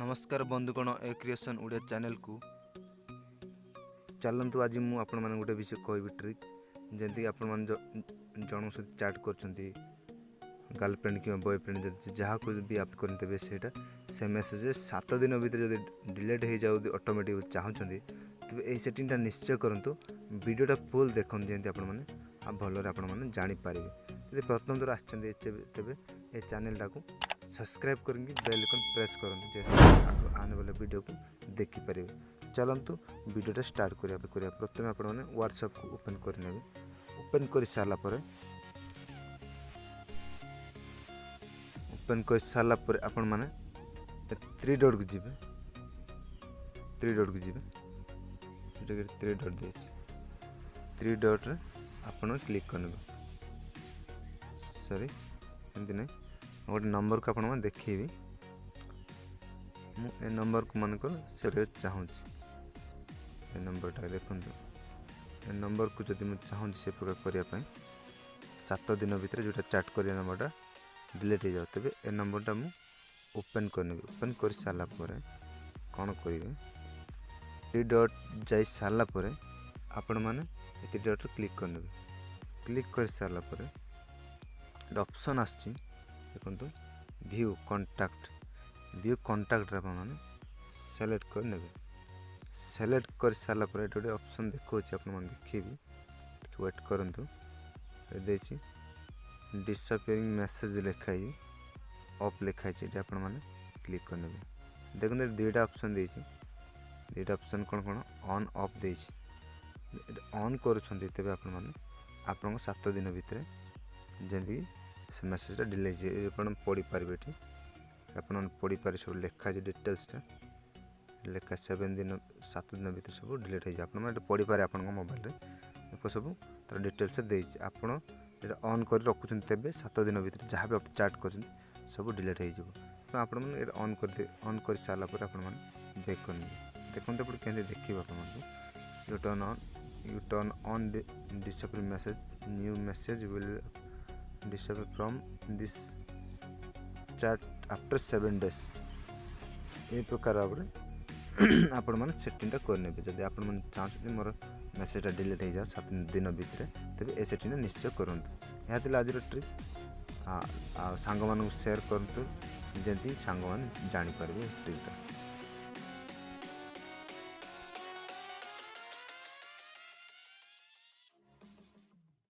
नमस्कार बंधुगण a creation Odia channel को चलतु आज मुझे आपण मान गोटे विषय कहबी ट्रिक जमी आपण मान जन सहित चैट कर गर्लफ्रेंड कि बॉयफ्रेंड जहाँ को भी आप करते से मेसेज 7 दिन भीतर जब डिलीट हो जाऊ ऑटोमेटिक चाहते तेज यही सेटिंगटा निश्चय करूँ वीडियोटा फुल देखो जमी आप भलर आपने जापर यदि प्रथम थर आबे ये चैनलटा को सब्सक्राइब करके बेल आइकन प्रेस करूँ जैसे आने वाले वीडियो को देखिपारे। चलतु वीडियोटा स्टार्ट करिया प्रथम आप व्हाट्सएप को ओपन करने ओपन कर सारापर आपण मैंने 3 डॉट को जी 3 डॉट को जी 3 डॉट दे 3 डॉट रे आपण क्लिक करने सॉरी एमती नहीं गोटे नंबर को आप देखी मुझे नंबर को मन कर से चाहूँ नंबरटा देखो ए नंबर को जब मुझे चाहूँ से प्रकार करने 7 दिन भितर जोटा चैट कर नंबरटा डिलीट हो जाओ तेज ए नंबरटा मुझे ओपन करने ओपन कर सारापर कौन करेंगे 3 डॉट जा सारापर आपण मैंने 3 डॉट क्लिक करने क्लिक कर सारापर ऑप्शन आसची देखो व्यू कंटाक्ट मैंने सेलेक्ट कर ने सेलेक्ट कर सारापर ये गोटे ऑप्शन देखो आप देखिए वेट करूँ डिसअपियरिंग मैसेज लिखाई ऑफ लिखाई आप क्लिक करने देखते दुईटा ऑप्शन देती दुईटा ऑप्शन कौन ऑन ऑफ दे ऑन करें आप 7 दिन भितर जमी से मेसेजटा डिलीट पढ़ी पारे ये आप पढ़ी पारे सब लिखा है डिटेल्सटा लिखा 7 दिन भर सब डिलीट हो जाए पढ़ी पारे आप मोबाइल में सब तर डिटेल्स देती आप ऑन कर रखुं तेज 7 दिन भर जहाँ भी आप चैट कर सब डिलीट हो तो आप ऑन कर सारापर आप बैक कर देखते क्या देखिए आप U turn on disappear message new message will disappear from this chat after 7 days ये प्रकार आपण मैंने सेटिंगटा करने जब आपण मैंने चाहते मोर मेसेजटा डिलीट हो जाए 7 दिन भितर तेज ए सेटिंग निश्चय करूँ यह आज ट्रिक सांग मान शेयर करूँ जमी सांग मैंने जापर ट्रिकटा।